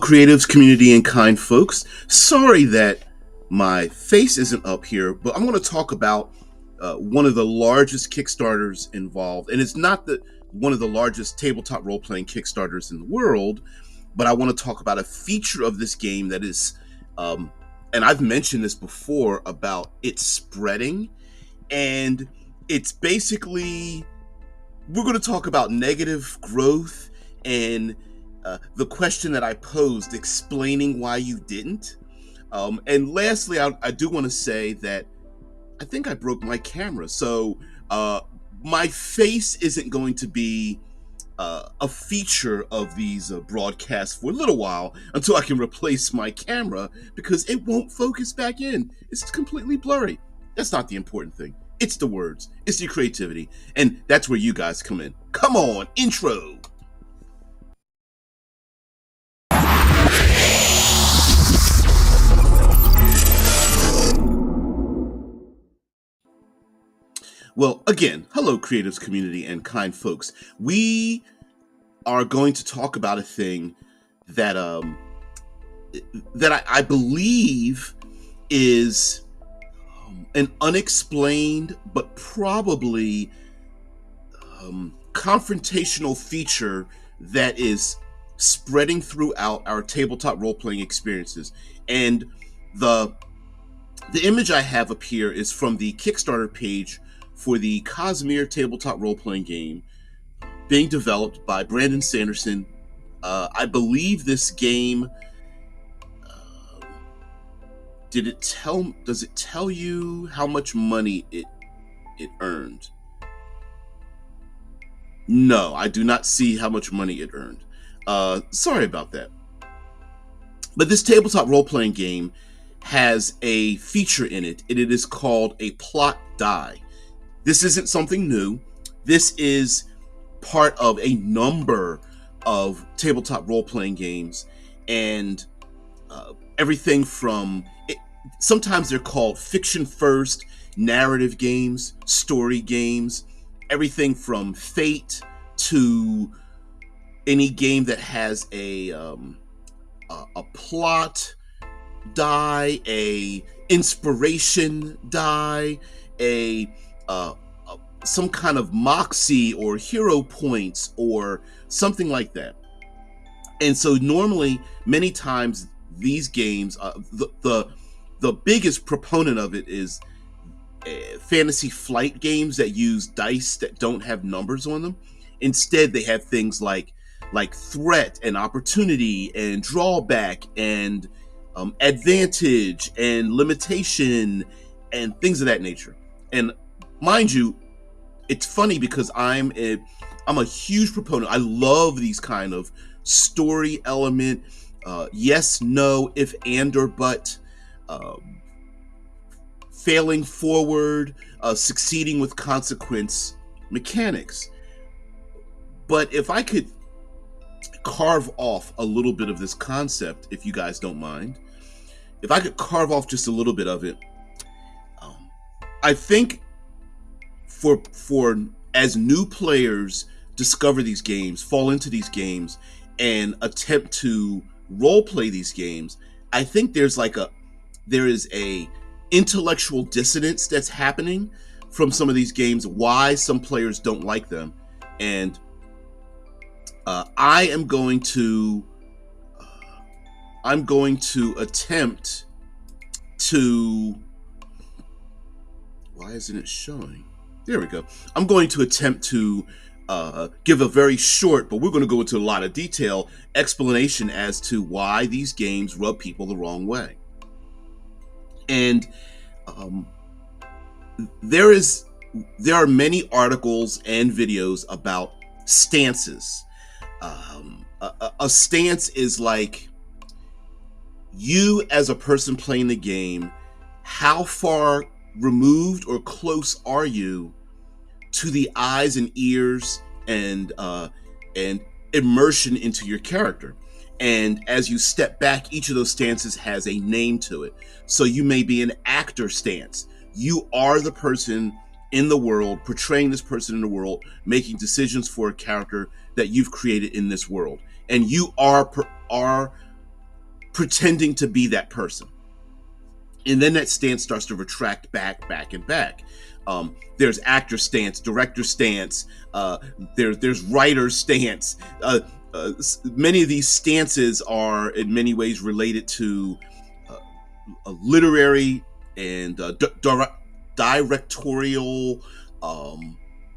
creatives, community, and kind folks. Sorry that my face isn't up here, but I'm going to talk about one of the largest Kickstarters involved. And it's not one of the largest tabletop role-playing Kickstarters in the world, but I want to talk about a feature of this game that is, and I've mentioned this before about it spreading. And it's basically, we're going to talk about negative growth and the question that I posed, explaining why you didn't. And lastly, I do want to say that I think I broke my camera. So my face isn't going to be a feature of these broadcasts for a little while until I can replace my camera, because it won't focus back in. It's completely blurry. That's not the important thing. It's the words. It's the creativity. And that's where you guys come in. Come on, intro. Well, again, hello, creatives, community, and kind folks. We are going to talk about a thing that I believe is an unexplained but probably confrontational feature that is spreading throughout our tabletop role-playing experiences. And the image I have up here is from the Kickstarter page for the Cosmere tabletop role-playing game being developed by Brandon Sanderson. I believe this game, does it tell you how much money it earned? No, I do not see how much money it earned. Sorry about that. But this tabletop role-playing game has a feature in it, and it is called a plot die. This isn't something new. This is part of a number of tabletop role-playing games, and everything from sometimes they're called fiction first, narrative games, story games, everything from Fate to any game that has a plot die, a inspiration die, some kind of moxie or hero points or something like that. And so normally, many times, these games, the biggest proponent of it is fantasy flight games that use dice that don't have numbers on them. Instead, they have things like threat and opportunity and drawback and advantage and limitation and things of that nature. And mind you, it's funny because I'm a huge proponent. I love these kind of story element, yes, no, if, and, or, but, failing forward, succeeding with consequence mechanics. But if I could carve off a little bit of this concept, if you guys don't mind, if I could carve off just a little bit of it, I think for as new players discover these games, fall into these games, and attempt to role play these games, I think there is a intellectual dissonance that's happening from some of these games, why some players don't like them. And I'm going to attempt to, why isn't it showing? There we go. I'm going to attempt to give a very short, but we're going to go into a lot of detail, explanation as to why these games rub people the wrong way. And there are many articles and videos about stances. A stance is like, you as a person playing the game, how far removed or close are you to the eyes and ears and immersion into your character? And as you step back, each of those stances has a name to it. So you may be an actor stance. You are the person in the world, portraying this person in the world, making decisions for a character that you've created in this world. And you are pretending to be that person. And then that stance starts to retract back, and back. There's actor stance, director stance, there's writer stance. Many of these stances are in many ways related to literary and directorial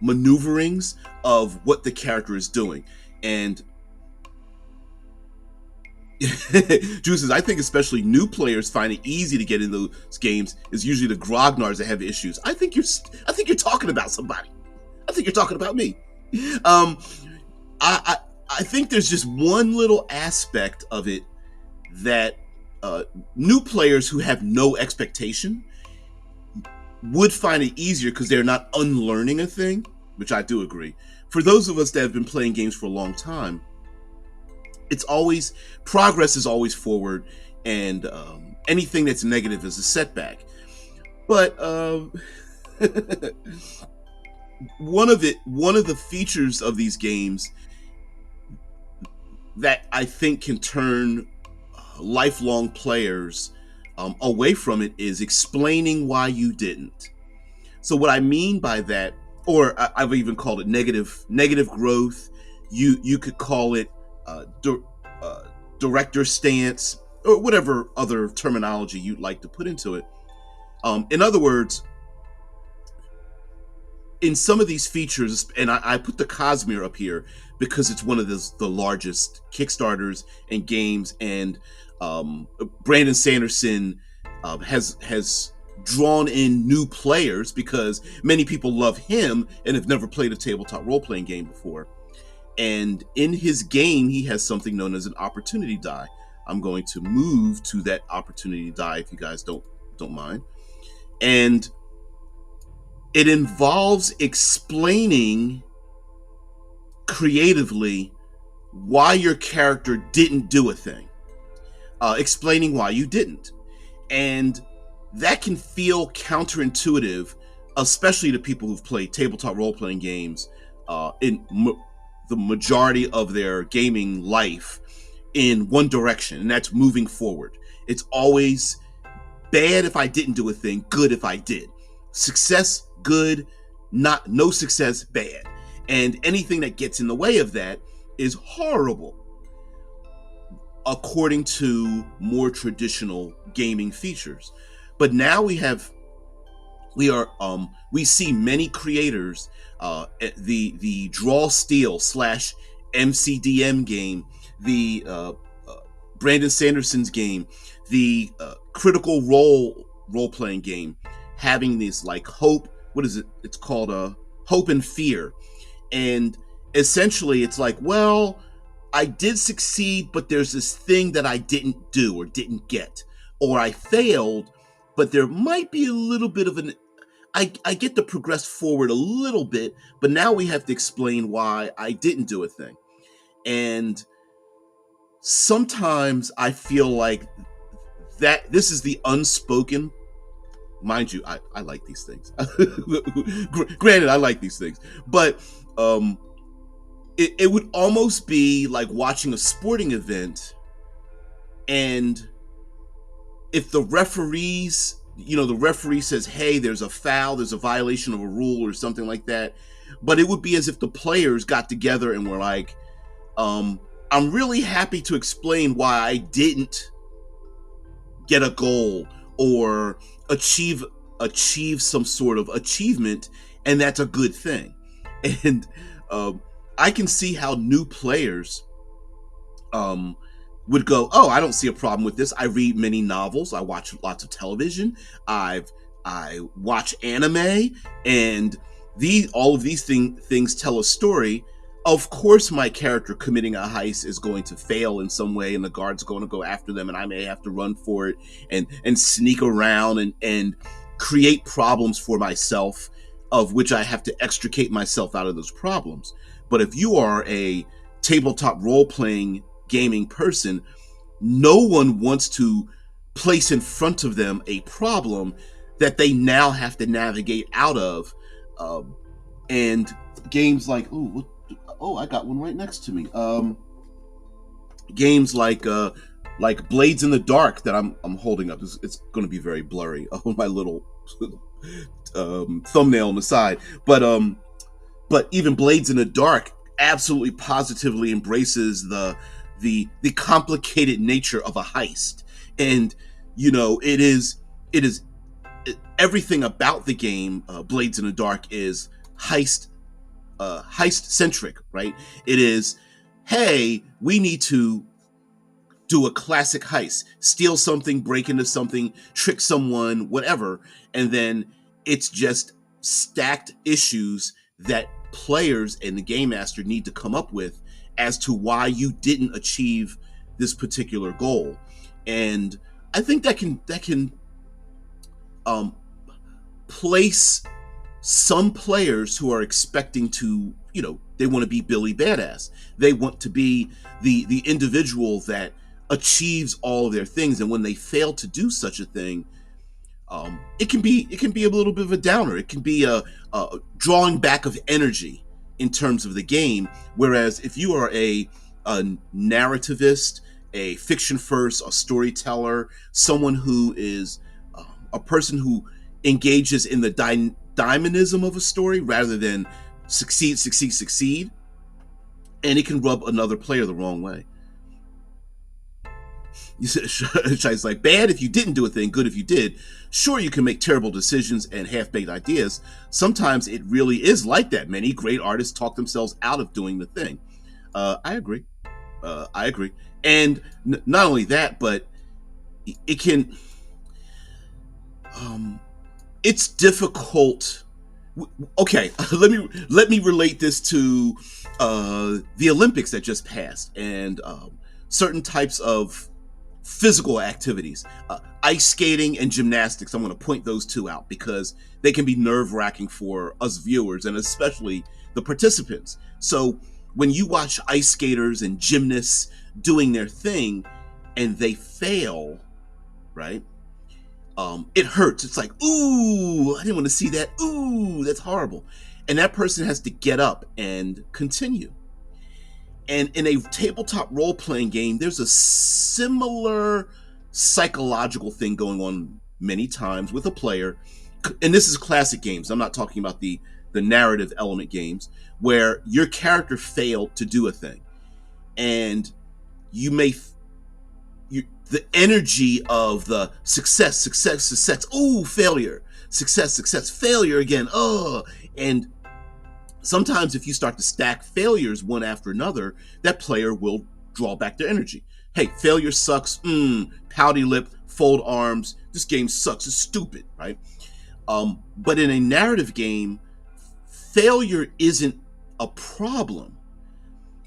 maneuverings of what the character is doing. And Juices, I think especially new players find it easy to get in those games. Is usually the grognards that have issues. I think you're talking about somebody. I think you're talking about me. Um, I think there's just one little aspect of it that new players who have no expectation would find it easier because they're not unlearning a thing, which I do agree. For those of us that have been playing games for a long time, it's always progress is always forward, and anything that's negative is a setback. But one of the features of these games that I think can turn lifelong players away from it is explaining why you didn't. So what I mean by that, or I've even called it negative growth. You could call it director stance, or whatever other terminology you'd like to put into it. In other words, in some of these features, and I put the Cosmere up here because it's one of the largest Kickstarters and games, and Brandon Sanderson has drawn in new players because many people love him and have never played a tabletop role-playing game before. And in his game, he has something known as an opportunity die. I'm going to move to that opportunity die if you guys don't mind. And it involves explaining creatively why your character didn't do a thing. Explaining why you didn't. And that can feel counterintuitive, especially to people who've played tabletop role-playing games in the majority of their gaming life in one direction, and that's moving forward. It's always bad if I didn't do a thing, good if I did. Success, good, no success, bad. And anything that gets in the way of that is horrible, according to more traditional gaming features. But now we see many creators, the Draw Steel / MCDM game, the Brandon Sanderson's game, the Critical role-playing game, having this like hope. What is it? It's called Hope and Fear, and essentially it's like, well, I did succeed, but there's this thing that I didn't do or didn't get, or I failed, but there might be a little bit of I get to progress forward a little bit, but now we have to explain why I didn't do a thing. And sometimes I feel like that this is the unspoken. Mind you, I like these things. Granted, I like these things, but it would almost be like watching a sporting event, and if the referee says, hey, there's a foul, there's a violation of a rule or something like that, but it would be as if the players got together and were like, I'm really happy to explain why I didn't get a goal or achieve some sort of achievement, and that's a good thing. And I can see how new players would go, oh, I don't see a problem with this. I read many novels. I watch lots of television. I watch anime, and all of these things tell a story. Of course, my character committing a heist is going to fail in some way, and the guard's going to go after them, and I may have to run for it and sneak around and create problems for myself, of which I have to extricate myself out of those problems. But if you are a tabletop role-playing gaming person, no one wants to place in front of them a problem that they now have to navigate out of. And games like, I got one right next to me. Games like like Blades in the Dark that I'm holding up. It's going to be very blurry on my little thumbnail on the side, but even Blades in the Dark absolutely positively embraces the complicated nature of a heist, and it is everything about the game. Blades in the Dark is heist heist centric, right? It is, hey, we need to do a classic heist, steal something, break into something, trick someone, whatever, and then it's just stacked issues that players and the game master need to come up with as to why you didn't achieve this particular goal. And I think that can um, place some players who are expecting to, they want to be Billy Badass. They want to be the individual that achieves all of their things, and when they fail to do such a thing, it can be a little bit of a downer. It can be a drawing back of energy in terms of the game. Whereas if you are a narrativist, a fiction first, a storyteller, someone who is a person who engages in the dynamism of a story rather than succeed, succeed, succeed, and it can rub another player the wrong way. It's like bad if you didn't do a thing, good if you did. Sure, you can make terrible decisions and half-baked ideas. Sometimes it really is like that. Many great artists talk themselves out of doing the thing. I agree. I agree. And not only that, but it can. Um, it's difficult. Okay, let me relate this to the Olympics that just passed, and certain types of physical activities. Ice skating and gymnastics, I'm going to point those two out because they can be nerve wracking for us viewers and especially the participants. So when you watch ice skaters and gymnasts doing their thing and they fail, right? It hurts. It's like, ooh, I didn't want to see that. Ooh, that's horrible. And that person has to get up and continue. And in a tabletop role playing game, there's a similar psychological thing going on many times with a player. And this is classic games. I'm not talking about the narrative element games where your character failed to do a thing. And you may the energy of the success, success, success, ooh, failure, success, success, failure again, oh, and sometimes if you start to stack failures one after another, that player will draw back their energy. Hey, failure sucks. Pouty lip, fold arms. This game sucks. It's stupid, right? But in a narrative game, failure isn't a problem.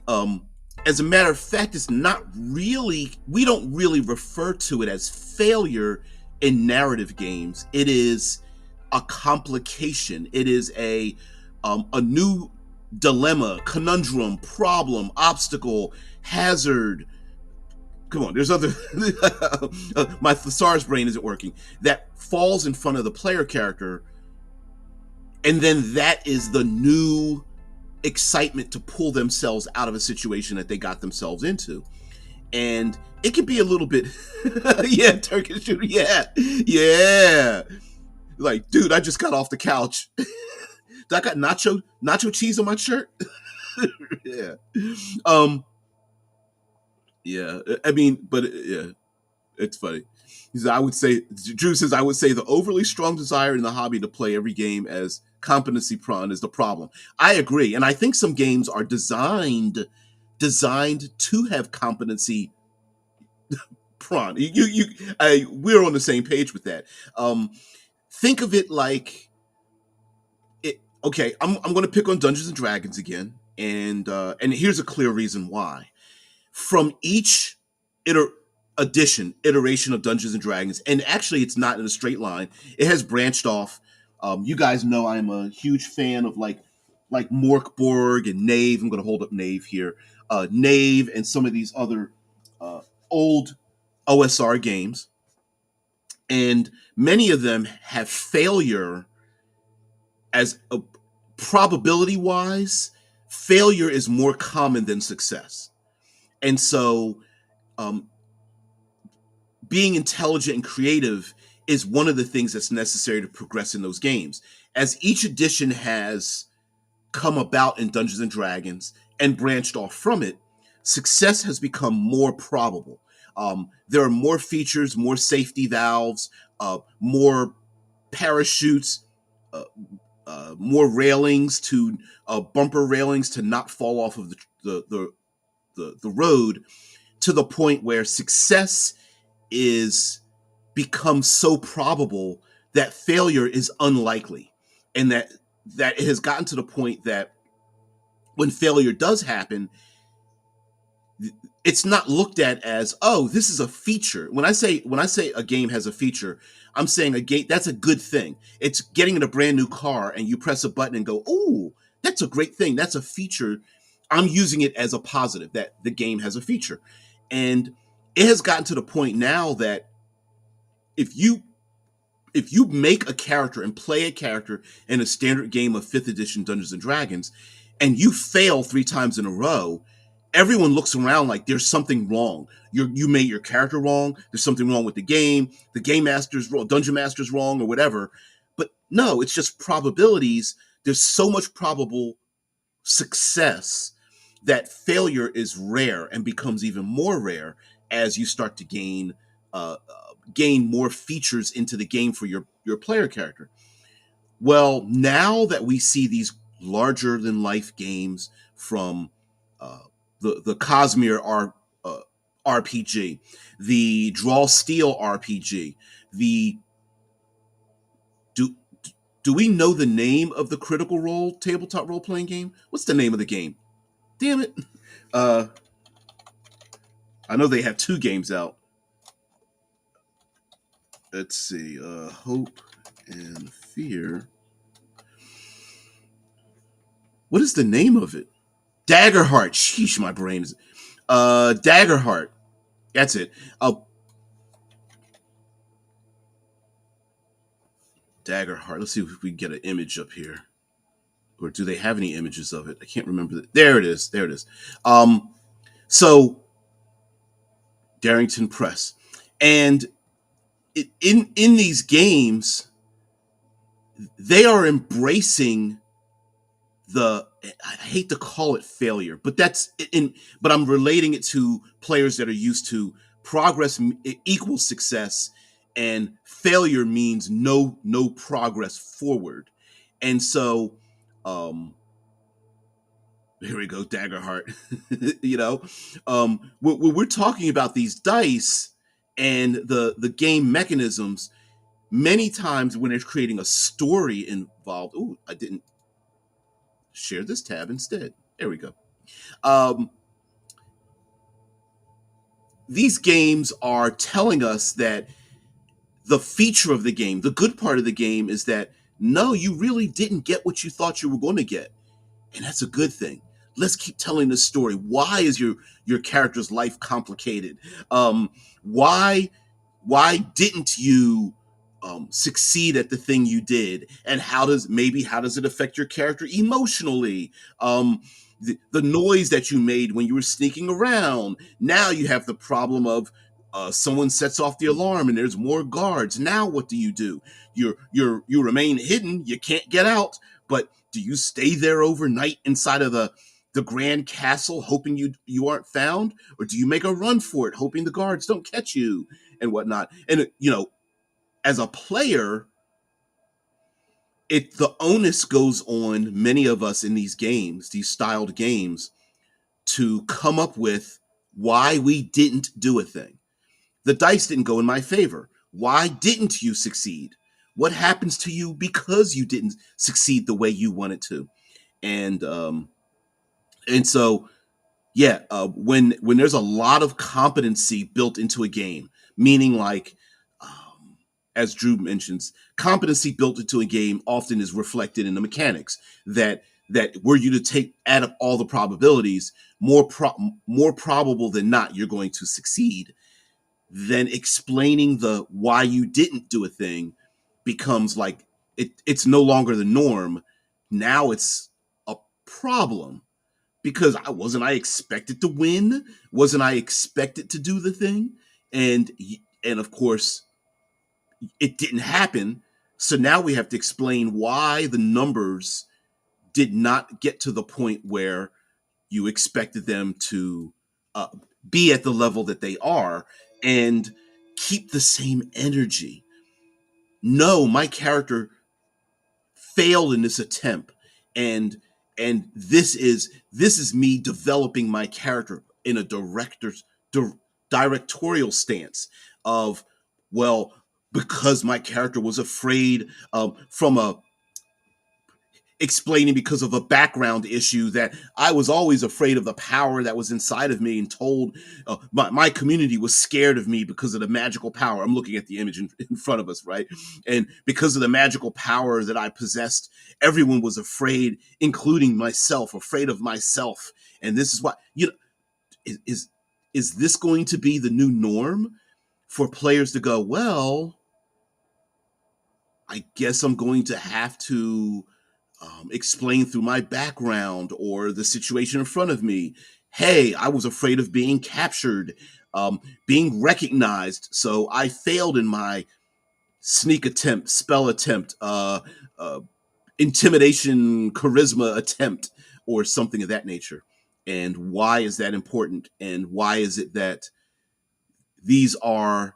Um, as a matter of fact, it's not really. We don't really refer to it as failure in narrative games. It is a complication. It is a new dilemma, conundrum, problem, obstacle, hazard. Come on, there's other. My thesaurus brain isn't working. That falls in front of the player character, and then that is the new excitement to pull themselves out of a situation that they got themselves into. And it can be a little bit, yeah, Turkish shooter, yeah, yeah. Like, dude, I just got off the couch. I got nacho cheese on my shirt. Yeah. Um. Yeah. I mean, but yeah, it's funny. He said, I would say, Drew says, I would say the overly strong desire in the hobby to play every game as competency prawn is the problem. I agree, and I think some games are designed to have competency prawn. We're on the same page with that. Think of it like it. Okay, I'm going to pick on Dungeons and Dragons again, and here's a clear reason why. From each iter- iteration of Dungeons and Dragons, and actually it's not in a straight line. It has branched off. You guys know I'm a huge fan of like Morkborg and Knave. I'm going to hold up Knave here. Knave and some of these other uh, old OSR games, and many of them have failure as a probability wise. Failure is more common than success, and so um, being intelligent and creative is one of the things that's necessary to progress in those games. As each edition has come about in Dungeons and Dragons and branched off from it, success has become more probable. There are more features, more safety valves, more parachutes, uh, more railings to bumper railings to not fall off of the road, to the point where success is becomes so probable that failure is unlikely, and that it has gotten to the point that when failure does happen, it's not looked at as, oh, this is a feature. When I say a game has a feature, I'm saying a game that's a good thing. It's getting in a brand new car and you press a button and go, oh, that's a great thing. That's a feature. I'm using it as a positive that the game has a feature. And it has gotten to the point now that if you if you make a character and play a character in a standard game of 5th edition Dungeons and Dragons and you fail 3 times in a row, everyone looks around like there's something wrong. You made your character wrong. There's something wrong with the game. The game master's wrong, dungeon master's wrong, or whatever. But no, it's just probabilities. There's so much probable success that failure is rare and becomes even more rare as you start to gain more features into the game for your player character. Well, now that we see these larger than life games from uh, the Cosmere RPG, the Draw Steel RPG, the do do we know the name of the Critical Role tabletop role playing game? What's the name of the game? Damn it! Uh, I know they have 2 games out. Let's see. Hope and Fear. What is the name of it? Daggerheart. Sheesh, my brain is. Daggerheart. That's it. Daggerheart. Let's see if we can get an image up here. Or do they have any images of it? I can't remember. There it is. There it is. So Darrington Press, and in these games, they are embracing the, I hate to call it failure, but but I'm relating it to players that are used to progress equals success and failure means no progress forward. And so um here we go, Daggerheart. you know, when we're talking about these dice and the game mechanisms, many times when they're creating a story involved. Ooh, I didn't share this tab instead. There we go. Um, these games are telling us that the feature of the game, the good part of the game, is that no, you really didn't get what you thought you were going to get, and that's a good thing. Let's keep telling the story. Why is your character's life complicated? Why didn't you succeed at the thing you did, and how does it affect your character emotionally? The noise that you made when you were sneaking around, now you have the problem of someone sets off the alarm and there's more guards. Now what do? You remain hidden, you can't get out, but do you stay there overnight inside of the grand castle hoping you aren't found, or do you make a run for it hoping the guards don't catch you and whatnot? And as a player, the onus goes on many of us in these games, these styled games, to come up with why we didn't do a thing. The dice didn't go in my favor. Why didn't you succeed? What happens to you because you didn't succeed the way you wanted to? And so yeah, when there's a lot of competency built into a game, meaning like, as Drew mentions, competency built into a game often is reflected in the mechanics. That were you to add up all the probabilities, more probable than not you're going to succeed. Then explaining the why you didn't do a thing becomes like it's no longer the norm. Now it's a problem, because I expected to win? Wasn't I expected to do the thing? And And of course, it didn't happen. So now we have to explain why the numbers did not get to the point where you expected them to uh, be at the level that they are and keep the same energy. No, my character failed in this attempt, and this is me developing my character in a di- directorial stance of, well, because my character was afraid, from a explaining because of a background issue, that I was always afraid of the power that was inside of me, and told my community was scared of me because of the magical power. I'm looking at the image in front of us, right? And because of the magical power that I possessed, everyone was afraid, including myself, afraid of myself. And this is why, is this going to be the new norm for players to go, well, I guess I'm going to have to explain through my background or the situation in front of me. Hey, I was afraid of being captured, being recognized, so I failed in my sneak attempt, spell attempt, uh, intimidation, charisma attempt, or something of that nature. And why is that important? And why is it that these are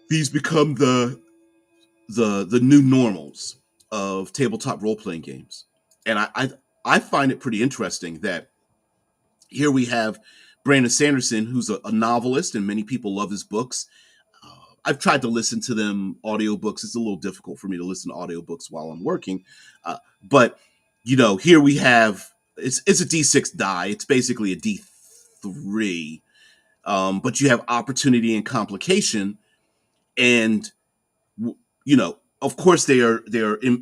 these become the new normals of tabletop role playing games? And I find it pretty interesting that here we have Brandon Sanderson, who's a novelist, and many people love his books. I've tried to listen to them audiobooks. It's a little difficult for me to listen to audiobooks while I'm working, but here we have, it's a D6 die. It's basically a D3, but you have opportunity and complication, and of course they are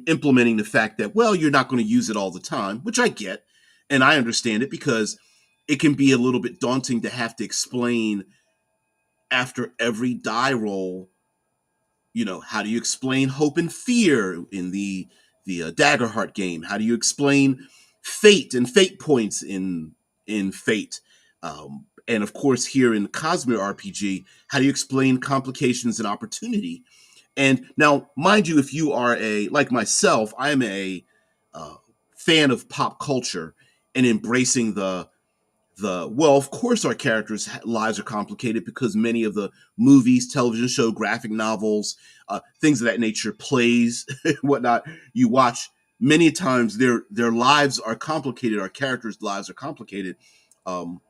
implementing the fact that, well, you're not going to use it all the time, which I get, and I understand it, because it can be a little bit daunting to have to explain after every die roll. How do you explain hope and fear in the Daggerheart game? How do you explain fate and fate points in Fate? And of course, here in Cosmere RPG, how do you explain complications and opportunity? And now, mind you, if you are like myself, I am a uh, fan of pop culture and embracing well, of course, our characters' lives are complicated because many of the movies, television show, graphic novels, things of that nature, plays, whatnot, you watch, many times their lives are complicated. Our characters' lives are complicated, um,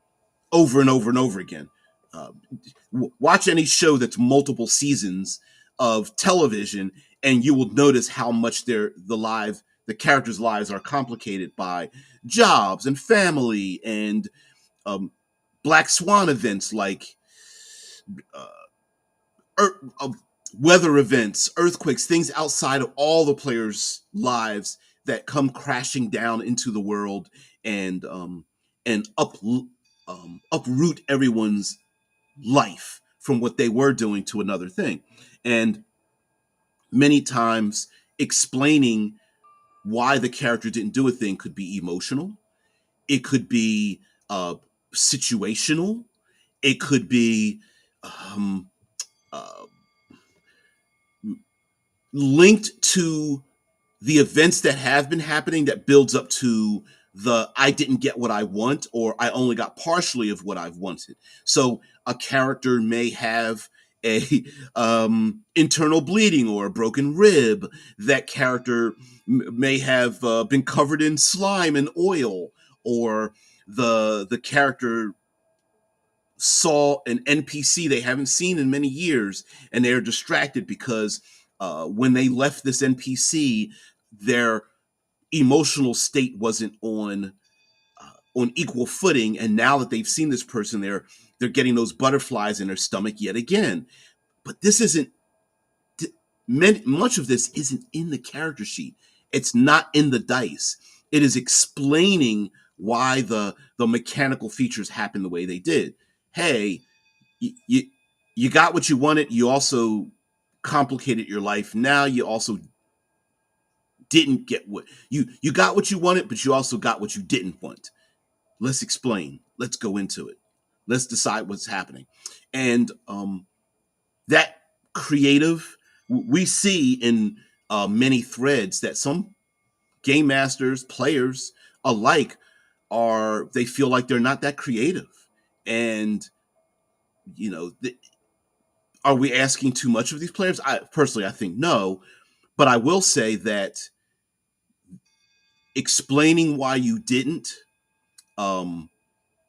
over and over and over again. Uh, Watch any show that's multiple seasons of television, and you will notice how much the characters' lives are complicated by jobs and family and um, black swan events like uh, er, uh, weather events, earthquakes, things outside of all the players' lives that come crashing down into the world and uproot everyone's life from what they were doing to another thing. And many times explaining why the character didn't do a thing could be emotional, it could be uh, situational, it could be um, uh, linked to the events that have been happening that builds up to the I didn't get what I want, or I only got partially of what I've wanted. So a character may have a internal bleeding or a broken rib. That character may have been covered in slime and oil, or the character saw an NPC they haven't seen in many years, and they are distracted because when they left this NPC, their emotional state wasn't on equal footing, and now that they've seen this person, they're getting those butterflies in their stomach yet again. But this isn't much of this isn't in the character sheet. It's not in the dice. It is explaining why the mechanical features happen the way they did. Hey, you you got what you wanted. You also complicated your life. Now you also didn't get what you got what you wanted, but you also got what you didn't want. Let's explain. Let's go into it. Let's decide what's happening. And that creative, we see in many threads that some game masters, players alike, are they feel like they're not that creative. And you know, are we asking too much of these players? I personally, I think no, but I will say that explaining why you didn't um,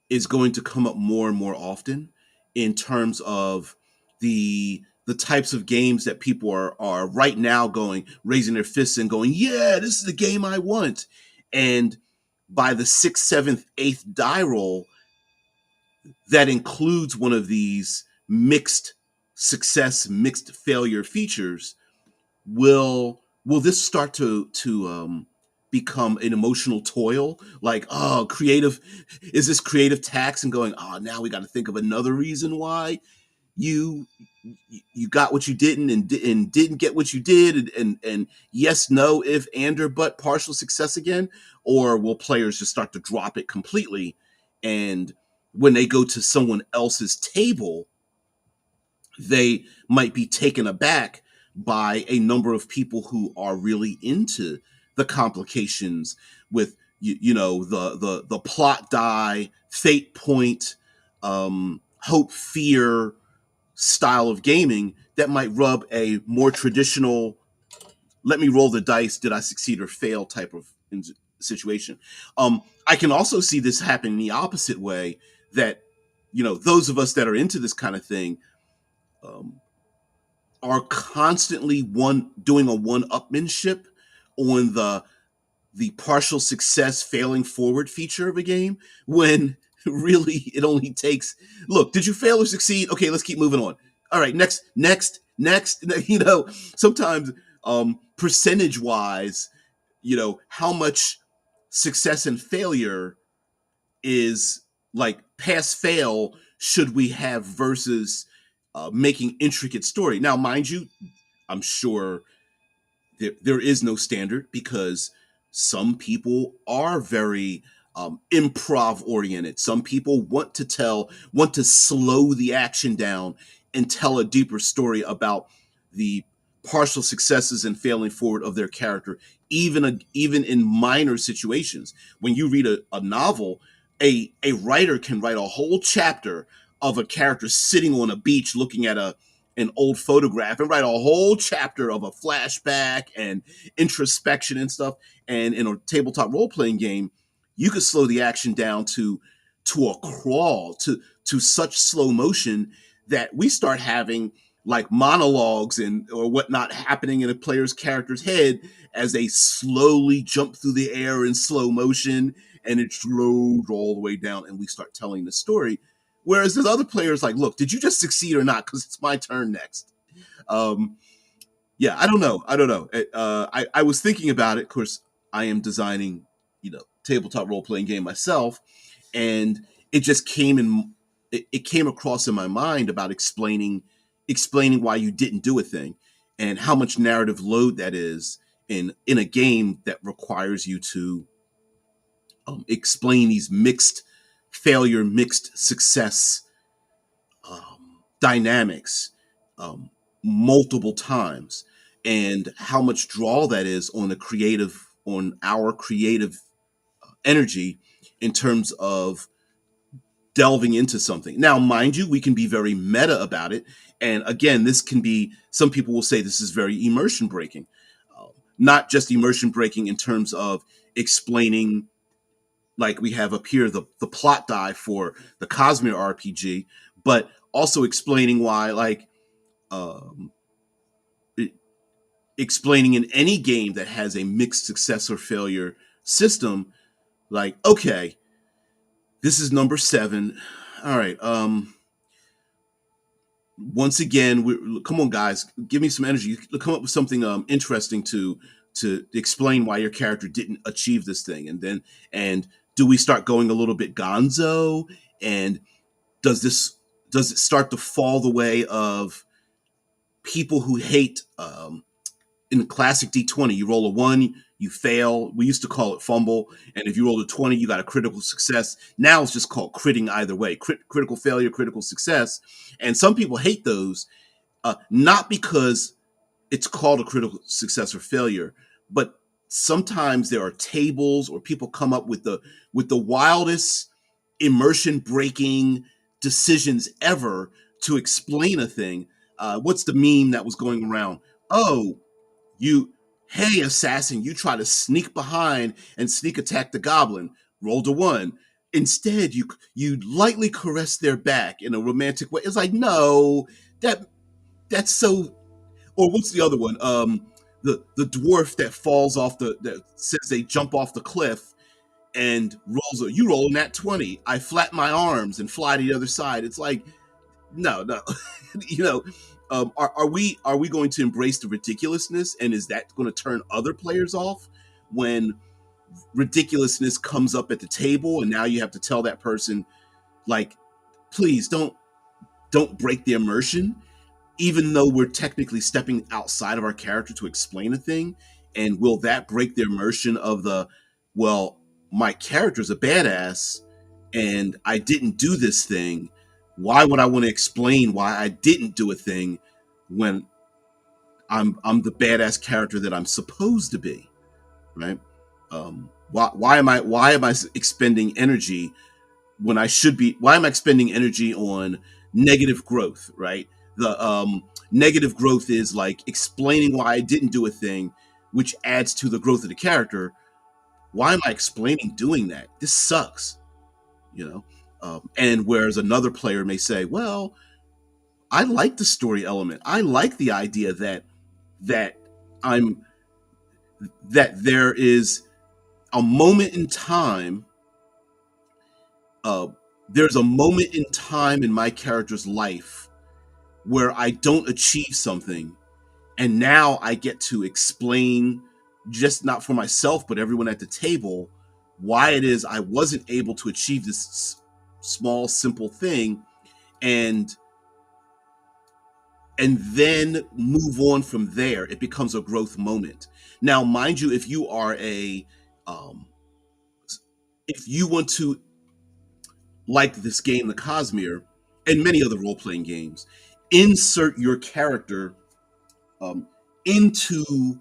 is going to come up more and more often in terms of the types of games that people are right now going raising their fists and going, yeah, this is the game I want. And by the sixth, seventh, eighth die roll, that includes one of these mixed success, mixed failure features, will this start to become an emotional toil? Like, oh, creative, is this creative tax? And going, oh, now we got to think of another reason why you you got what you didn't and didn't get what you did, and yes, no, if, and, or, but partial success again. Or will players just start to drop it completely, and when they go to someone else's table, they might be taken aback by a number of people who are really into the complications with the plot die, fate point, hope, fear style of gaming that might rub a more traditional, let me roll the dice, did I succeed or fail type of situation. I can also see this happen in the opposite way, that those of us that are into this kind of thing um, are constantly one doing a one-upmanship on the partial success failing forward feature of a game, when really it only takes, look, did you fail or succeed? Okay, let's keep moving on. All right, next. Sometimes percentage wise, how much success and failure is like pass fail should we have versus making intricate story. Now, mind you, I'm sure there is no standard, because some people are very improv oriented. Some people want to slow the action down and tell a deeper story about the partial successes and failing forward of their character, even in minor situations. When you read a novel, a writer can write a whole chapter of a character sitting on a beach looking at an old photograph, and write a whole chapter of a flashback and introspection and stuff. And in a tabletop role playing game, you could slow the action down to a crawl, to such slow motion that we start having like monologues and or whatnot happening in a player's character's head as they slowly jump through the air in slow motion, and it slows all the way down, and we start telling the story. Whereas there's other players like, look, did you just succeed or not? Because it's my turn next. Um, yeah, I don't know. I don't know. I was thinking about it. Of course, I am designing, tabletop role playing game myself, and it just it came across in my mind about explaining why you didn't do a thing, and how much narrative load that is in a game that requires you to explain these mixed failure, mixed success dynamics um, multiple times, and how much draw that is on our creative energy in terms of delving into something. Now, mind you, we can be very meta about it, and again, this can be, some people will say this is very immersion breaking. Not just immersion breaking in terms of explaining, like we have up here, the plot die for the Cosmere RPG, but also explaining why, like, um, explaining in any game that has a mixed success or failure system, like, okay, this is number 7. All right, once again, come on, guys, give me some energy. Come up with something interesting to explain why your character didn't achieve this thing, and do we start going a little bit gonzo, and does this does it start to fall the way of people who hate in classic D20, you roll a 1, you fail. We used to call it fumble. And if you roll a 20, you got a critical success. Now it's just called critting either way, critical failure, critical success. And some people hate those. Not because it's called a critical success or failure, but sometimes there are tables or people come up with the wildest immersion breaking decisions ever to explain a thing. What's the meme that was going around? Oh, you, hey assassin, you try to sneak behind and sneak attack the goblin. Rolled a one. Instead, you lightly caress their back in a romantic way. It's like no, that that's so. Or what's the other one? The dwarf that falls off that says they jump off the cliff and rolls a you roll a nat 20. I flap my arms and fly to the other side. It's like no, no. you know, are we going to embrace the ridiculousness, and is that going to turn other players off when ridiculousness comes up at the table, and now you have to tell that person like, please don't break the immersion, even though we're technically stepping outside of our character to explain a thing, and will that break the immersion of the well, my character's a badass and I didn't do this thing. Why would I want to explain why I didn't do a thing when I'm the badass character that I'm supposed to be, right? Why am I expending energy when I should be? Why am I expending energy on negative growth, right? The negative growth is like explaining why I didn't do a thing, which adds to the growth of the character. Why am I explaining doing that? This sucks, you know. And whereas another player may say, well, I like the story element. I like the idea that I'm that there is a moment in time. Uh, there's a moment in time in my character's life where I don't achieve something, and now I get to explain, just not for myself but everyone at the table, why it is I wasn't able to achieve this small simple thing, and then move on from there. It becomes a growth moment. Now, mind you, if you are a if you want to, like this game, the Cosmere, and many other role-playing games, insert your character um, into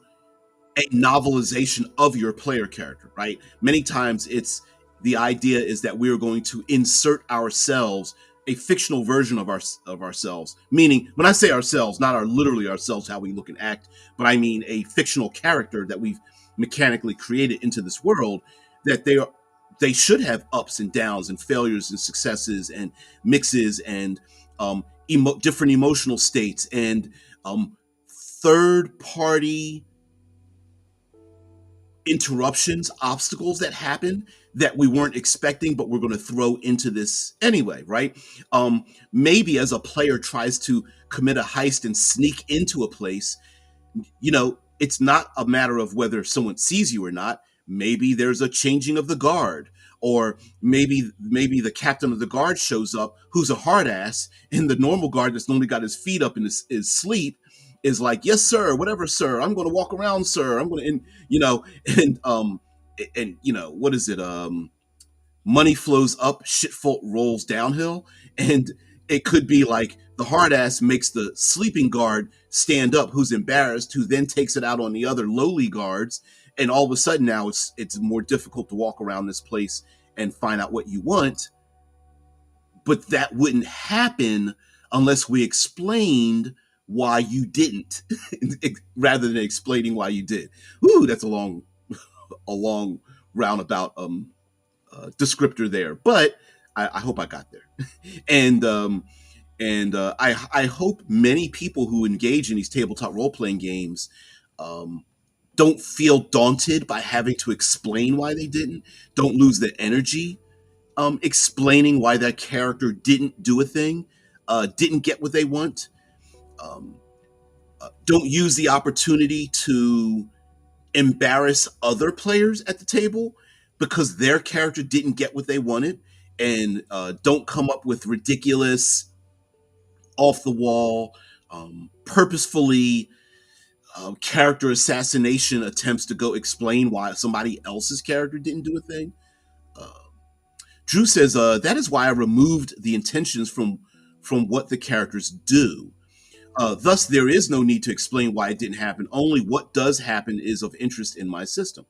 a novelization of your player character, right? Many times it's the idea is that we're going to insert ourselves, a fictional version of ourselves. Meaning, when I say ourselves, not our literally ourselves, how we look and act, but I mean a fictional character that we've mechanically created into this world, that they should have ups and downs and failures and successes and mixes and different emotional states and third party interruptions, obstacles that happen that we weren't expecting, but we're going to throw into this anyway, right? Maybe as a player tries to commit a heist and sneak into a place, it's not a matter of whether someone sees you or not. Maybe there's a changing of the guard, or maybe the captain of the guard shows up, who's a hard ass, and the normal guard that's only got his feet up in his sleep is like, yes sir, whatever sir, I'm going to walk around sir, I'm going to, and and what is it, money flows up, shit rolls downhill. And it could be like the hard ass makes the sleeping guard stand up, who's embarrassed, who then takes it out on the other lowly guards. And all of a sudden now it's more difficult to walk around this place and find out what you want. But that wouldn't happen unless we explained why you didn't, rather than explaining why you did. Ooh, that's a long roundabout descriptor there, but I hope I got there. And I hope many people who engage in these tabletop role playing games um, don't feel daunted by having to explain why they didn't. Don't lose their energy explaining why that character didn't do a thing, didn't get what they want. Um, don't use the opportunity to embarrass other players at the table because their character didn't get what they wanted, and don't come up with ridiculous, off the wall, purposefully character assassination attempts to go explain why somebody else's character didn't do a thing. Uh, Drew says that is why I removed the intentions from what the characters do. Thus, there is no need to explain why it didn't happen. Only what does happen is of interest in my system.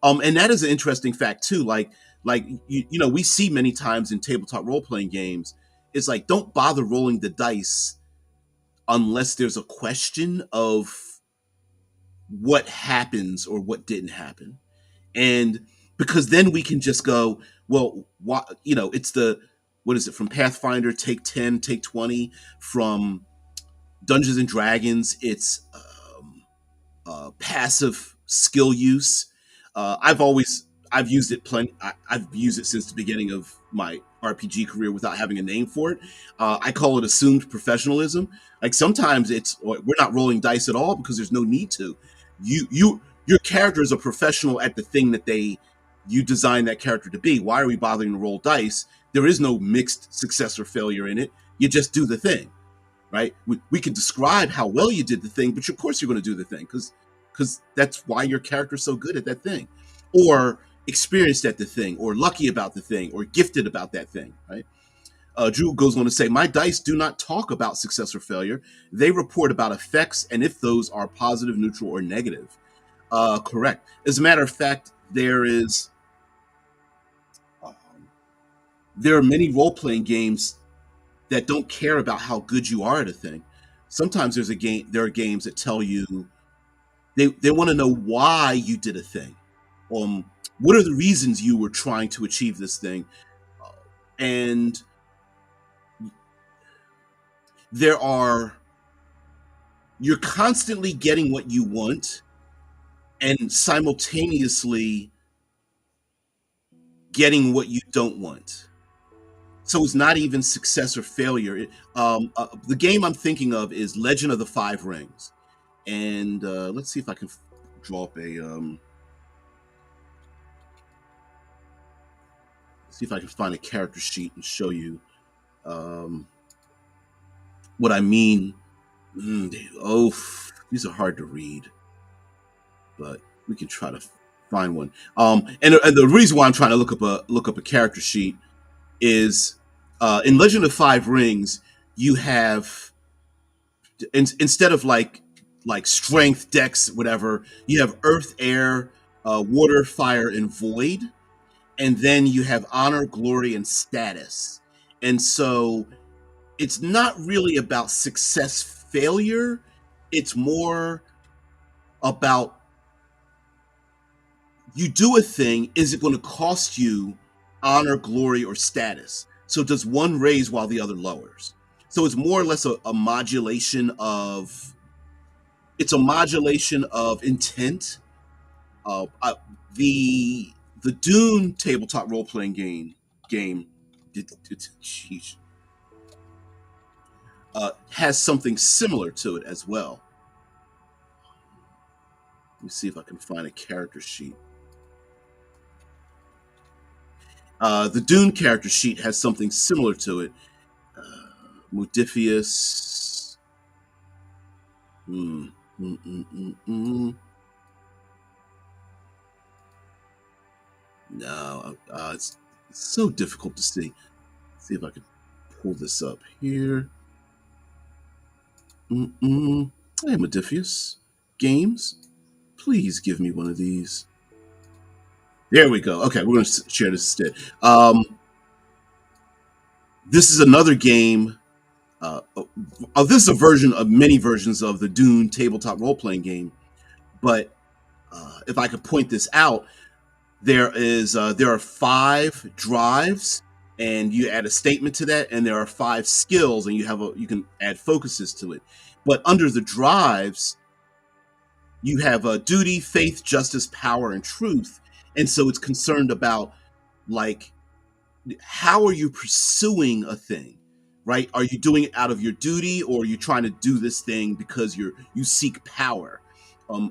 And that is an interesting fact too. Like we see many times in tabletop role playing games. It's like don't bother rolling the dice unless there's a question of what happens or what didn't happen, and because then we can just go, well, what it's the what is it from Pathfinder? Take 10, take 20 from Dungeons and Dragons. It's passive skill use. I've always I've used it plenty. I've used it since the beginning of my RPG career without having a name for it. I call it assumed professionalism. Like sometimes we're not rolling dice at all because there's no need to. Your character is a professional at the thing that you design that character to be. Why are we bothering to roll dice? There is no mixed success or failure in it. You just do the thing, right? We can describe how well you did the thing, but of course you're going to do the thing because that's why your character's so good at that thing, or experienced at the thing, or lucky about the thing, or gifted about that thing, right? Drew goes on to say, my dice do not talk about success or failure. They report about effects and if those are positive, neutral, or negative. Correct. As a matter of fact, um, there are many role-playing games that don't care about how good you are at a thing. Sometimes there are games that tell you they want to know why you did a thing. Um, what are the reasons you were trying to achieve this thing? And there are you're constantly getting what you want and simultaneously getting what you don't want. So it's not even success or failure. The game I'm thinking of is Legend of the Five Rings, and let's see if I can draw up a see if I can find a character sheet and show you um, what I mean. Oh, these are hard to read, but we can try to find one. And the reason why I'm trying to look up a character sheet is in Legend of Five Rings, you have instead of like strength, dex, whatever, you have earth, air, water, fire, and void, and then you have honor, glory, and status. And so it's not really about success, failure. It's more about you do a thing, is it going to cost you honor, glory, or status? So does one raise while the other lowers? So it's more or less a modulation of intent. Uh, the the Dune tabletop role playing game geez, has something similar to it as well. Let me see if I can find a character sheet. The Dune character sheet has something similar to it. Modifius. Mm, mm, mm, mm, mm. No, it's so difficult to see. Let's see if I can pull this up here. Mm-mm. Hey, Modifius. Games, please give me one of these. There we go. Okay, we're going to share this instead. This is another game. This is a version of many versions of the Dune tabletop role playing game. But if I could point this out, there are 5 drives, and you add a statement to that, and there are 5 skills, and you can add focuses to it. But under the drives, you have duty, faith, justice, power, and truth, and so it's concerned about like how are you pursuing a thing, right? Are you doing it out of your duty, or are you trying to do this thing because you seek power?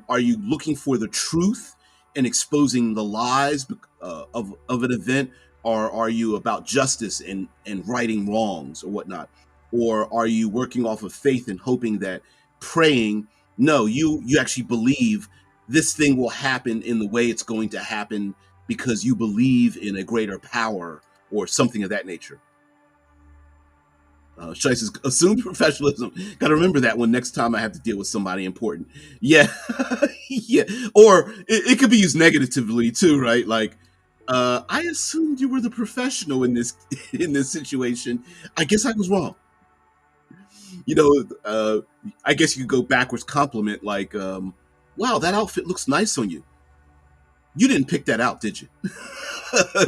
Are you looking for the truth and exposing the lies of an event, or are you about justice and righting wrongs or whatnot? Or are you working off of faith and hoping that praying? No, you actually believe this thing will happen in the way it's going to happen because you believe in a greater power or something of that nature. Shice assumed professionalism. Got to remember that one next time I have to deal with somebody important. Yeah, yeah. Or it could be used negatively too, right? Like, I assumed you were the professional in this in this situation. I guess I was wrong. You know, I guess you could go backwards compliment like, "Wow, that outfit looks nice on you. You didn't pick that out, did you?"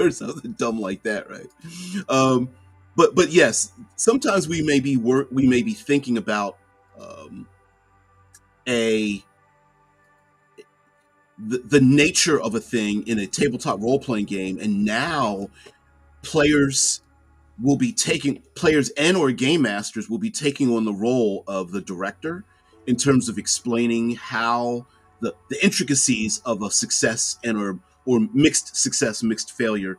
Or something dumb like that, right? Um, but yes, sometimes we may be thinking about um, a the nature of a thing in a tabletop role playing game, and now players players and or game masters will be taking on the role of the director in terms of explaining how the intricacies of a success and or mixed success, mixed failure,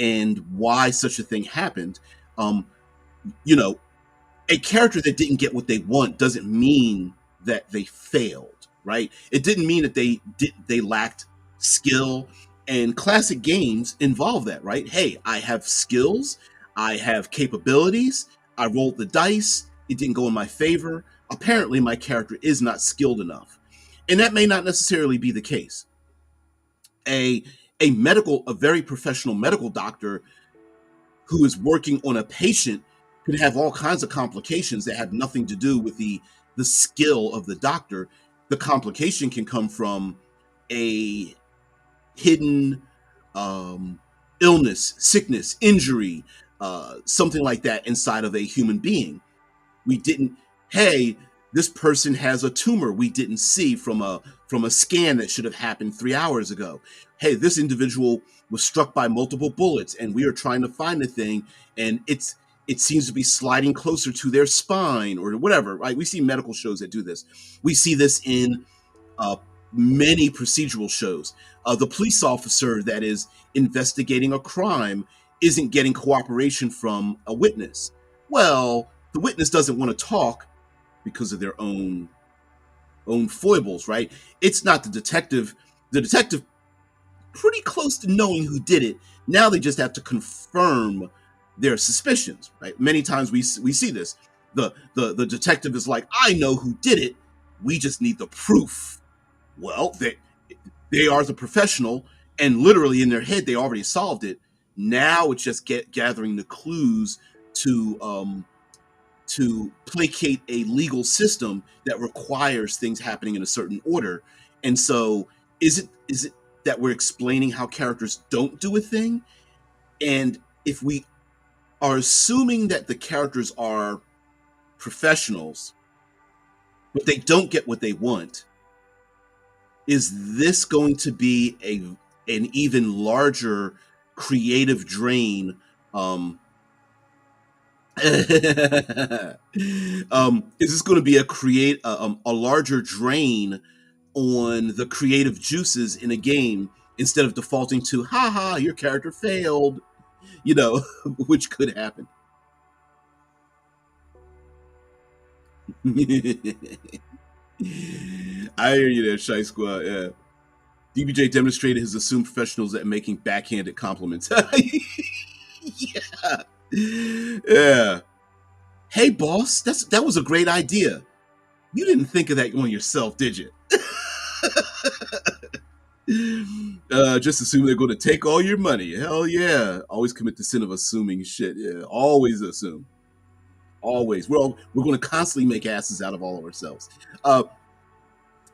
and why such a thing happened. Um, you know, a character that didn't get what they want doesn't mean that they failed, right? It didn't mean that they lacked skill. And classic games involve that, right? Hey, I have skills, I have capabilities, I rolled the dice, it didn't go in my favor. Apparently my character is not skilled enough. And that may not necessarily be the case. A a very professional medical doctor who is working on a patient could have all kinds of complications that have nothing to do with the skill of the doctor. The complication can come from a hidden um, illness, sickness, injury, something like that inside of a human being. We didn't, hey, this person has a tumor we didn't see from a scan that should have happened 3 hours ago. Hey, this individual was struck by multiple bullets and we are trying to find the thing, and it seems to be sliding closer to their spine or whatever, right? We see medical shows that do this. We see this in uh, many procedural shows. The police officer that is investigating a crime isn't getting cooperation from a witness. Well, the witness doesn't want to talk because of their own foibles, right? It's not the detective. The detective pretty close to knowing who did it. Now they just have to confirm their suspicions, right? Many times we see this. The detective is like, I know who did it. We just need the proof. Well, they are the professional, and literally in their head they already solved it. Now it's just gathering the clues to to placate a legal system that requires things happening in a certain order. And so, is it that we're explaining how characters don't do a thing? And if we are assuming that the characters are professionals, but they don't get what they want, is this going to be an even larger creative drain? Um, is this going to be a larger drain on the creative juices in a game instead of defaulting to haha your character failed, you know, which could happen. I hear you there, Shy Squad. Yeah. DBJ demonstrated his assumed professionals at making backhanded compliments. Yeah. Yeah. Hey boss, that was a great idea. You didn't think of that on yourself, did you? Just assume they're going to take all your money. Hell yeah. Always commit the sin of assuming shit. Yeah. Always assume. Always. We're going to constantly make asses out of all of ourselves. Uh,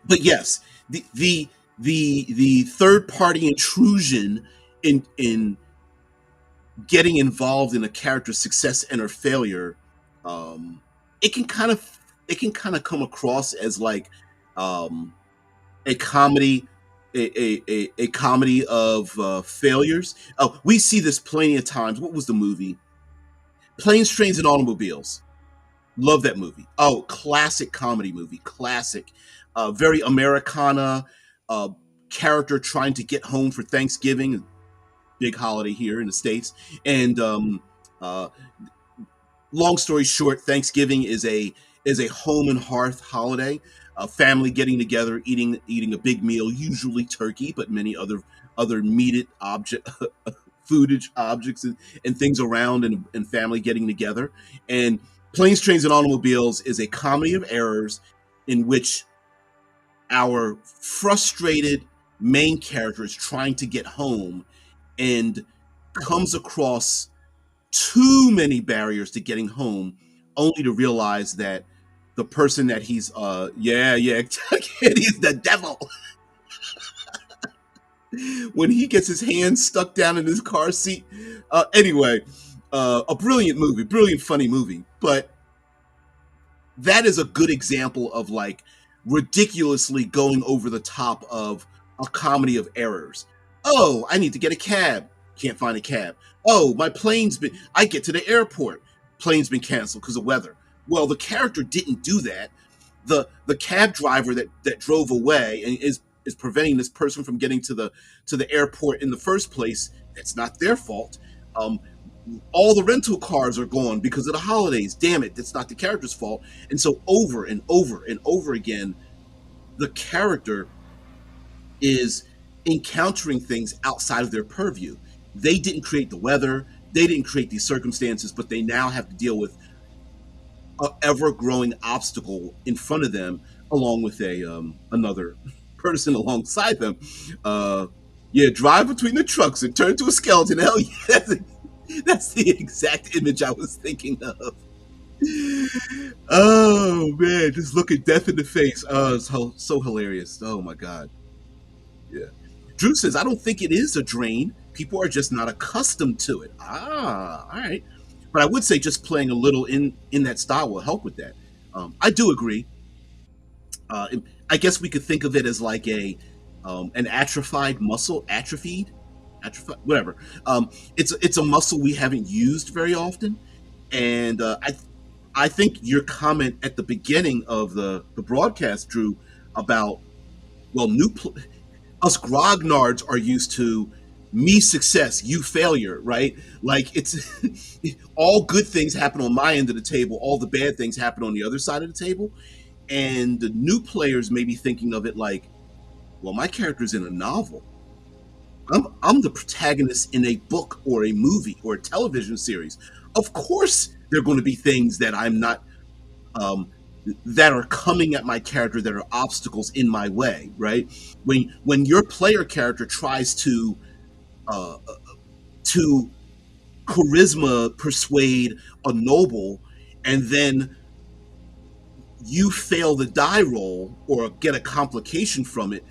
but yes, the third party intrusion in getting involved in a character's success and or failure, um, it can kind of come across as like um, a comedy, a comedy of failures. Oh, we see this plenty of times. What was the movie? Planes, Trains, and Automobiles. Love that movie. Oh, classic comedy movie. Classic. Very Americana. Uh, Character trying to get home for Thanksgiving, big holiday here in the States. And uh, long story short, Thanksgiving is a home and hearth holiday. A family getting together, eating a big meal, usually turkey, but many other meated object foodage objects and things around, and family getting together. And Planes, Trains, and Automobiles is a comedy of errors in which our frustrated main character is trying to get home and comes across too many barriers to getting home, only to realize that the person that he's yeah he's the devil. When he gets his hand stuck down in his car seat. Anyway, a brilliant movie, brilliant funny movie, but that is a good example of like ridiculously going over the top of a comedy of errors. Oh, I need to get a cab. Can't find a cab. Oh, my plane's been. I get to the airport. Plane's been canceled because of weather. Well, the character didn't do that. The cab driver that drove away and is preventing this person from getting to the airport in the first place. That's not their fault. Um, all the rental cars are gone because of the holidays. Damn it, that's not the character's fault. And so over and over and over again, the character is encountering things outside of their purview. They didn't create the weather, they didn't create these circumstances, but they now have to deal with an ever-growing obstacle in front of them, along with a another person alongside them. Uh, yeah, drive between the trucks and turn to a skeleton. Hell yeah, that's the exact image I was thinking of. Oh man, just looking death in the face. Oh, it's so hilarious. Oh my god. Yeah. Drew says, I don't think it is a drain. People are just not accustomed to it. Ah, all right. But I would say just playing a little in that style will help with that. I do agree. I guess we could think of it as like a an atrophied muscle, atrophied, whatever. It's a muscle we haven't used very often, and I think your comment at the beginning of the broadcast, Drew, about well, us grognards are used to me success, you failure, right? Like it's all good things happen on my end of the table, all the bad things happen on the other side of the table, and the new players may be thinking of it like, well, my character's in a novel. I'm the protagonist in a book or a movie or a television series. Of course, there are going to be things that I'm not um, that are coming at my character that are obstacles in my way, right? When your player character tries uh, to charisma persuade a noble, and then you fail the die roll or get a complication from it,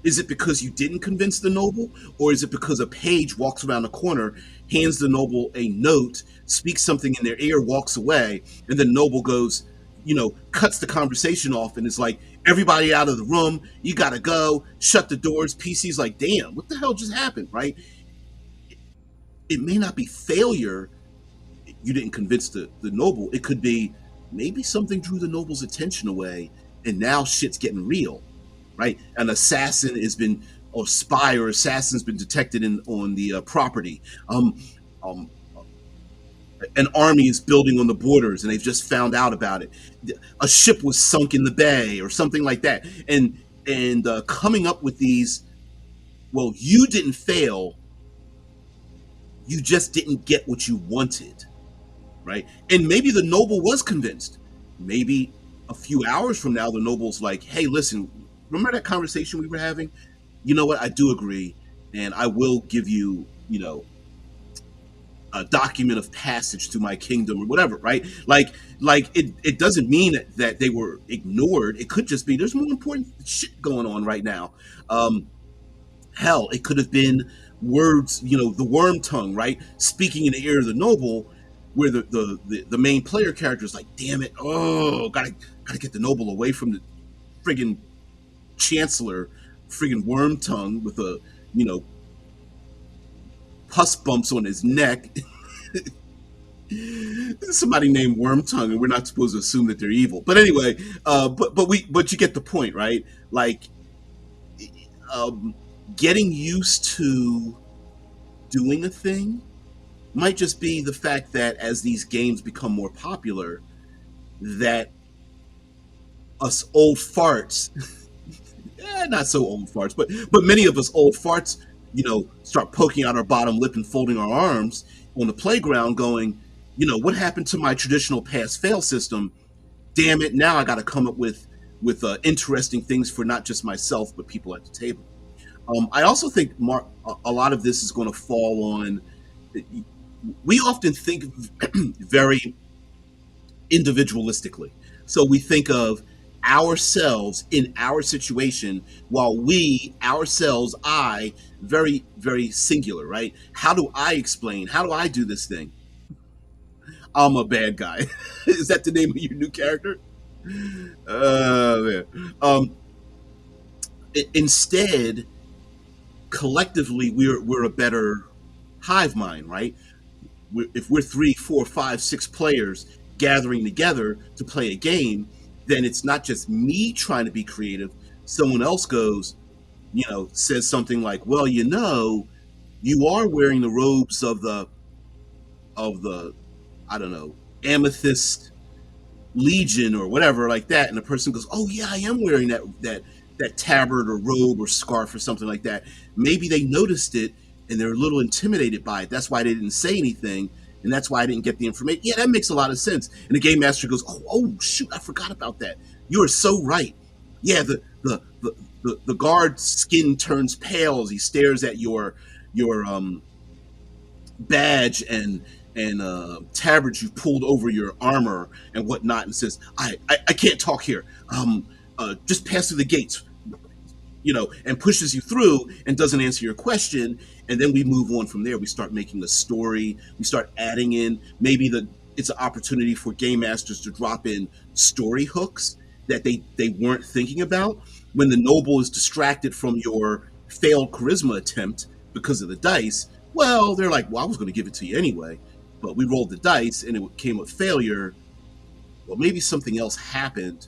is it because you didn't convince the noble, or is it because a page walks around the corner, hands the noble a note, speaks something in their ear, walks away, and the noble goes, cuts the conversation off and is like, everybody out of the room, you gotta go, shut the doors. PC's like, damn, what the hell just happened, right? It may not be failure, you didn't convince the noble. It could be maybe something drew the noble's attention away, and now shit's getting real, right? An assassin has been, or spy or assassin's been detected on the property. Um, an army is building on the borders, and they've just found out about it. A ship was sunk in the bay, or something like that. And coming up with these, well, you didn't fail, you just didn't get what you wanted, right? And maybe the noble was convinced. Maybe a few hours from now, the noble's like, hey, listen, remember that conversation we were having? You know what? I do agree, and I will give you, a document of passage to my kingdom or whatever, right? Like it doesn't mean that they were ignored. It could just be there's more important shit going on right now. Um, Hell, it could have been words, the worm tongue, right? Speaking in the ear of the noble, where the main player character is like, damn it, oh, gotta get the noble away from the friggin' chancellor, friggin' worm tongue with a, you know, pus bumps on his neck. Somebody named Worm Tongue, and we're not supposed to assume that they're evil. But anyway, but you get the point, right? Like, um, getting used to doing a thing might just be the fact that as these games become more popular, that us old farts, not so old farts, but many of us old farts, start poking out our bottom lip and folding our arms on the playground, going, What happened to my traditional pass fail system? Damn it! Now I got to come up with interesting things for not just myself but people at the table. I also think a lot of this is going to fall on. We often think very individualistically. So we think of ourselves in our situation, while we, ourselves, I, very, very singular, right? How do I explain? How do I do this thing? I'm a bad guy. Is that the name of your new character? Man. Instead, collectively, we're a better hive mind, right? If we're three, four, five, six players gathering together to play a game, then it's not just me trying to be creative. Someone else goes, says something like, "Well, you are wearing the robes of the I don't know, amethyst legion or whatever like that," and the person goes, "Oh yeah, I am wearing that tabard or robe or scarf or something like that." Maybe they noticed it and they're a little intimidated by it. That's why they didn't say anything, and that's why I didn't get the information. Yeah, that makes a lot of sense. And the game master goes, "Oh shoot, I forgot about that. You are so right. Yeah, the guard's skin turns pale as he stares at your badge and tabards you pulled over your armor and whatnot, and says, I can't talk here. Just pass through the gates." And pushes you through and doesn't answer your question. And then we move on from there. We start making a story. We start adding in it's an opportunity for game masters to drop in story hooks that they weren't thinking about. When the noble is distracted from your failed charisma attempt because of the dice, well, they're like, "Well, I was going to give it to you anyway, but we rolled the dice and it came with failure. Well, maybe something else happened.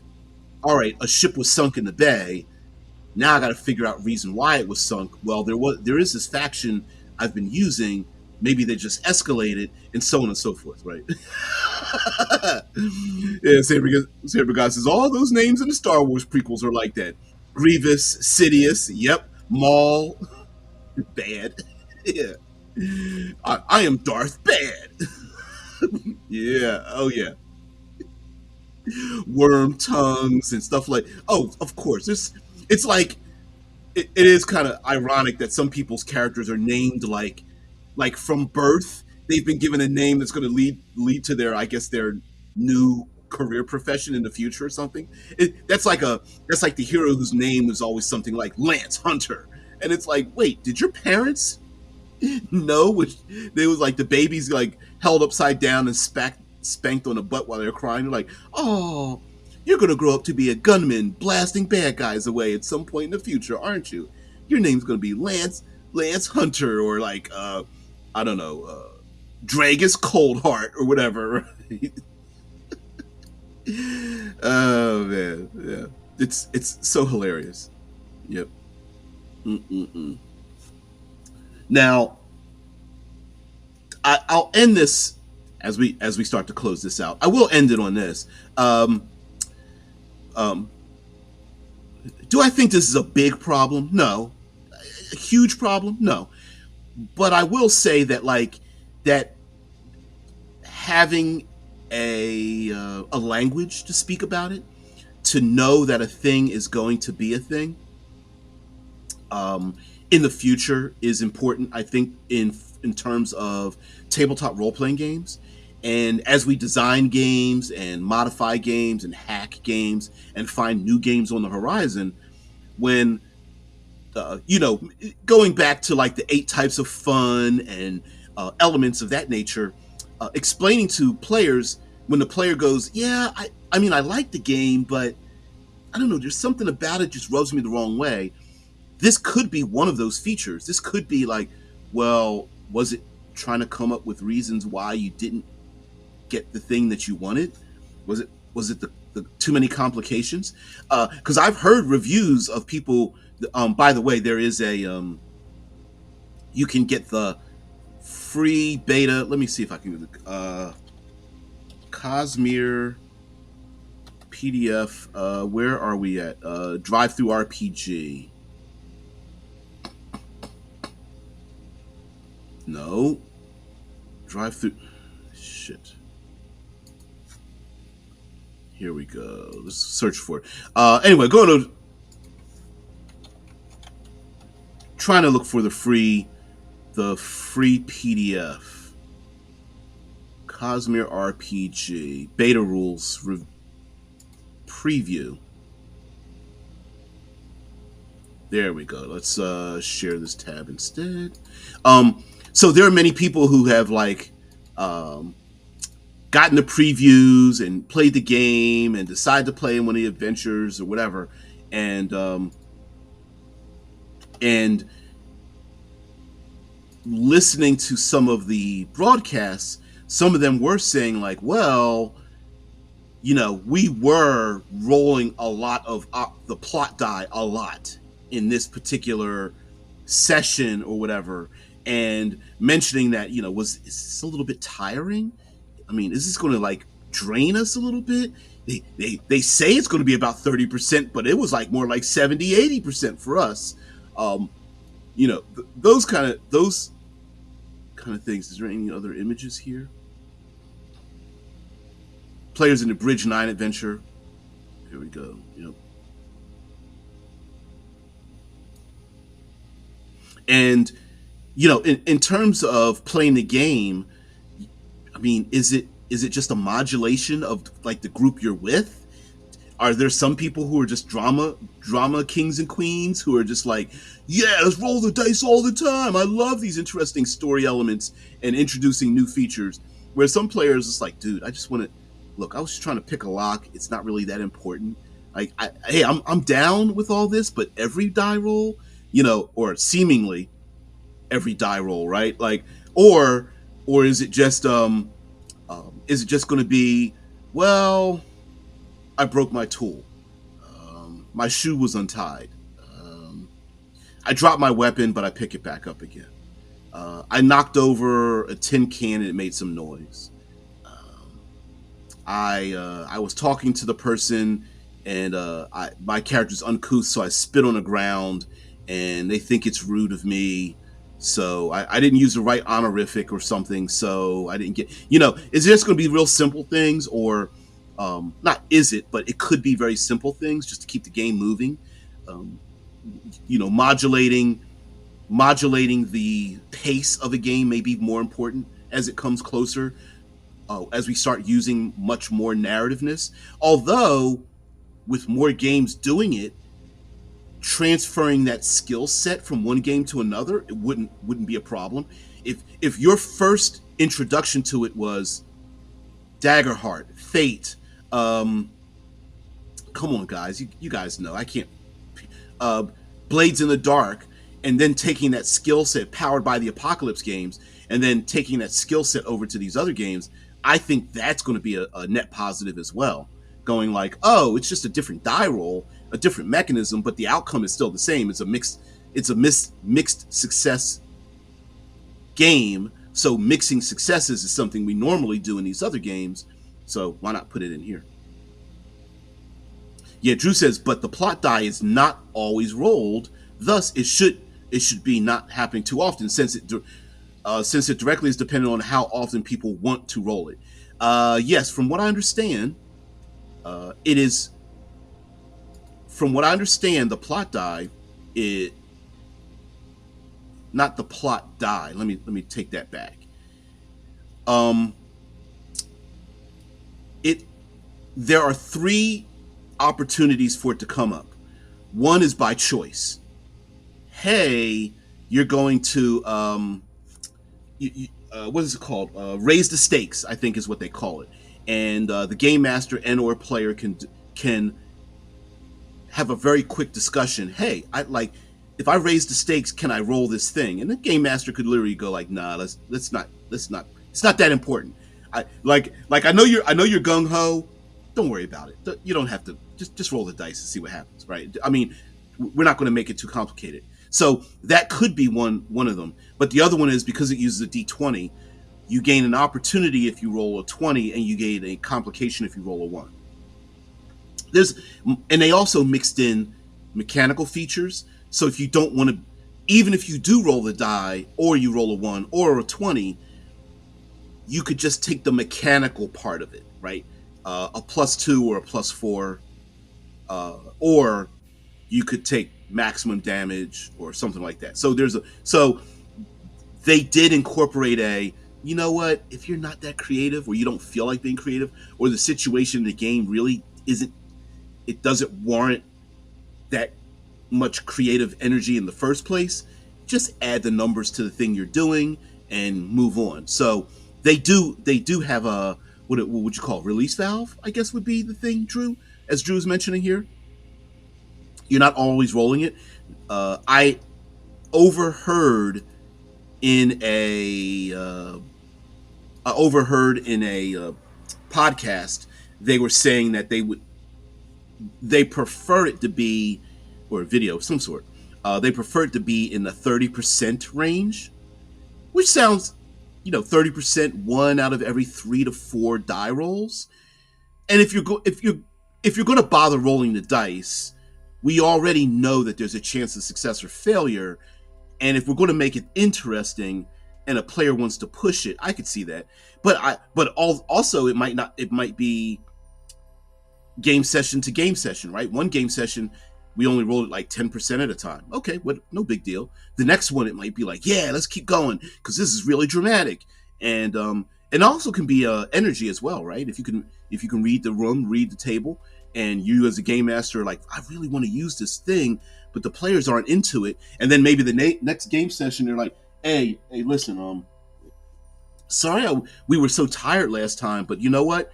All right, a ship was sunk in the bay. Now I got to figure out reason why it was sunk. Well, there is this faction I've been using. Maybe they just escalated, and so on and so forth, right?" Yeah, Saber God says all those names in the Star Wars prequels are like that. Grievous, Sidious, yep, Maul, bad. Yeah, I am Darth Bad. Yeah, oh yeah, worm tongues and stuff like. Oh, of course, it's like it is kind of ironic that some people's characters are named like from birth they've been given a name that's going to lead to their, I guess, their new career profession in the future or something. That's like the hero whose name is always something like Lance Hunter, and it's like, wait, did your parents know? Which they was like the baby's like held upside down and spanked on the butt while they're crying. They're like, "Oh, you're gonna grow up to be a gunman blasting bad guys away at some point in the future, aren't you? Your name's gonna be Lance Hunter, or like I don't know, Dragus Coldheart or whatever." Oh man, yeah, it's so hilarious. Yep. Mm-mm-mm. Now I'll end this as we start to close this out. I will end it on this. Um, um, do I think this is a big problem? No. A huge problem? No. But I will say that that having a language to speak about it, to know that a thing is going to be a thing, um, in the future is important. I think in terms of tabletop role playing games, and as we design games and modify games and hack games and find new games on the horizon, when going back to like the 8 types of fun and elements of that nature, explaining to players when the player goes, "Yeah, I mean, I like the game, but I don't know, there's something about it just rubs me the wrong way." This could be one of those features. This could be like, well, was it trying to come up with reasons why you didn't get the thing that you wanted? Was it the too many complications? Because I've heard reviews of people. By the way, there is a you can get the free beta. Let me see if I can Cosmere PDF. Where are we at? Drive through RPG. No. Drive through. Shit. Here we go. Let's search for it. Anyway, going to trying to look for the free PDF. Cosmere RPG beta rules preview. There we go. Let's share this tab instead. So there are many people who have like gotten the previews and played the game and decided to play in one of the adventures or whatever, and listening to some of the broadcasts, some of them were saying like, well, we were rolling a lot of the plot die a lot in this particular session or whatever, and mentioning that, is this a little bit tiring? I mean, is this going to like drain us a little bit? They say it's going to be about 30%, but it was like more like 70-80% for us. Those kind of things. Is there any other images here? Players in the Bridge 9 adventure. Here we go. And in terms of playing the game, I mean, is it just a modulation of like the group you're with? Are there some people who are just drama kings and queens who are just like, yeah, let's roll the dice all the time. I love these interesting story elements and introducing new features. Where some players it's like, dude, I just want to look. I was just trying to pick a lock. It's not really that important. Like, I'm down with all this, but every die roll, or seemingly every die roll, right? Like, or is it just going to be, well, I broke my tool, my shoe was untied, I dropped my weapon, but I pick it back up again. I knocked over a tin can and it made some noise. I was talking to the person and my character's uncouth, so I spit on the ground and they think it's rude of me. So I didn't use the right honorific or something, so I didn't get, is this going to be real simple things or not is it, but it could be very simple things just to keep the game moving. Modulating the pace of a game may be more important as it comes closer, as we start using much more narrativeness. Although, with more games doing it, transferring that skill set from one game to another, it wouldn't be a problem. If your first introduction to it was Daggerheart, Fate, come on guys, you guys know I can't, Blades in the Dark, and then taking that skill set powered by the Apocalypse games and then taking that skill set over to these other games, I think that's going to be a net positive as well. Going like, oh, it's just a different die roll, a different mechanism, but the outcome is still the same. It's a mixed success game. So mixing successes is something we normally do in these other games. So why not put it in here? Yeah, Drew says, but the plot die is not always rolled. Thus, it should be not happening too often, since it directly is dependent on how often people want to roll it. Yes, from what I understand, it is. From what I understand, the plot die, not the plot die. Let me take that back. There are 3 opportunities for it to come up. One is by choice. Hey, you're going to what is it called? Raise the stakes, I think is what they call it. And the game master and or player can have a very quick discussion. Hey, if I raise the stakes, can I roll this thing? And the game master could literally go like, nah, let's not. It's not that important. I know you're gung ho. Don't worry about it. You don't have to just roll the dice and see what happens, right? I mean, we're not going to make it too complicated. So that could be one of them. But the other one is because it uses a D20, you gain an opportunity if you roll a 20, and you gain a complication if you roll a 1. And they also mixed in mechanical features. So if you don't want to, even if you do roll the die, or you roll a 1 or a 20, you could just take the mechanical part of it, right? a +2 or a +4, or you could take maximum damage or something like that. So they did incorporate a, you know what, if you're not that creative or you don't feel like being creative, or the situation in the game really isn't, it doesn't warrant that much creative energy in the first place, just add the numbers to the thing you're doing and move on. So they do have a, what would you call it, release valve, I guess would be the thing, Drew, as Drew's mentioning here. You're not always rolling it. I overheard in a podcast, they were saying that they prefer it to be, or a video of some sort. They prefer it to be in the 30% range, which sounds, 30%, one out of every 3 to 4 die rolls. And if you're going to bother rolling the dice, we already know that there's a chance of success or failure. And if we're going to make it interesting, and a player wants to push it, I could see that. Also, it might be game session to game session, right? One game session, we only rolled it like 10% at a time. Okay, no big deal. The next one, it might be like, yeah, let's keep going because this is really dramatic, and also can be energy as well, right? If you can read the room, read the table, and you as a game master are like, I really want to use this thing, but the players aren't into it, and then maybe the next game session they're like, hey, listen, sorry we were so tired last time, but you know what?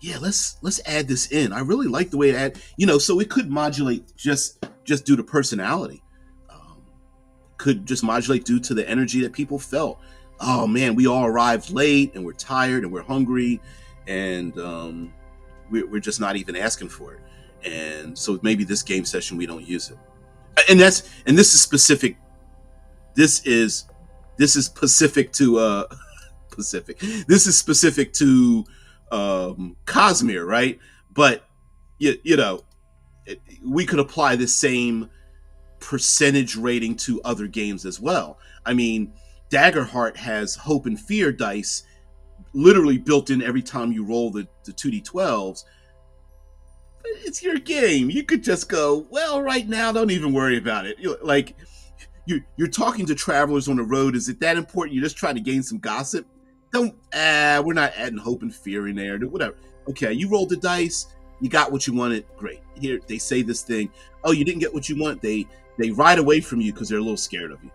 Yeah, let's add this in. I really like the way it so it could modulate just due to personality. Um, could just modulate due to the energy that people felt. Oh man, we all arrived late and we're tired and we're hungry, and we're just not even asking for it. And so maybe this game session we don't use it. And this is specific. This is specific to Pacific. This is specific to Cosmere, right? But you know, we could apply the same percentage rating to other games as well. I mean, Daggerheart has hope and fear dice literally built in every time you roll the 2d12s. It's your game. You could just go, well, right now, don't even worry about it. Like, you're talking to travelers on the road. Is it that important? You're just trying to gain some gossip. Don't. We're not adding hope and fear in there. Whatever. Okay, you rolled the dice. You got what you wanted. Great. Here they say this thing. Oh, you didn't get what you want. They ride away from you because they're a little scared of you.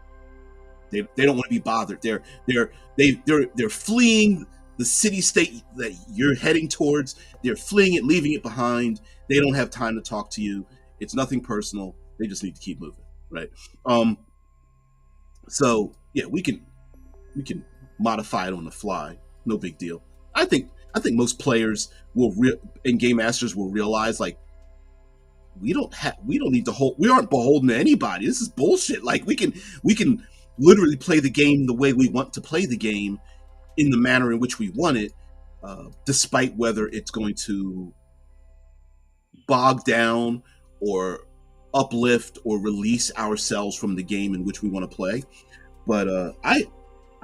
They don't want to be bothered. They're fleeing the city state that you're heading towards. They're fleeing it, leaving it behind. They don't have time to talk to you. It's nothing personal. They just need to keep moving, right? Um, so yeah, we can modify it on the fly. No big deal. I think most players and game masters will realize, like, we don't need to hold, we aren't beholden to anybody. This is bullshit. Like, we can literally play the game the way we want to play the game, in the manner in which we want it, despite whether it's going to bog down or uplift or release ourselves from the game in which we want to play. But I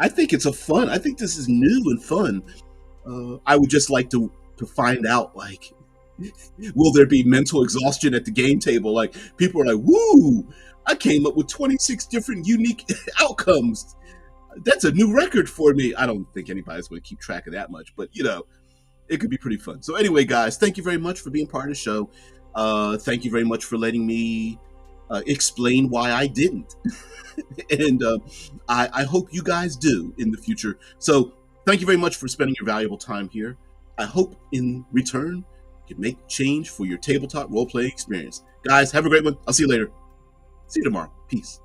think it's a fun. I think this is new and fun. I would just like to find out, like, will there be mental exhaustion at the game table? Like, people are like, "Woo! I came up with 26 different unique outcomes. That's a new record for me." I don't think anybody's going to keep track of that much, but it could be pretty fun. So anyway, guys, thank you very much for being part of the show. Thank you very much for letting me explain why I didn't. And I hope you guys do in the future. So thank you very much for spending your valuable time here. I hope in return you can make change for your tabletop role-playing experience. Guys, have a great one. I'll see you later. See you tomorrow. Peace.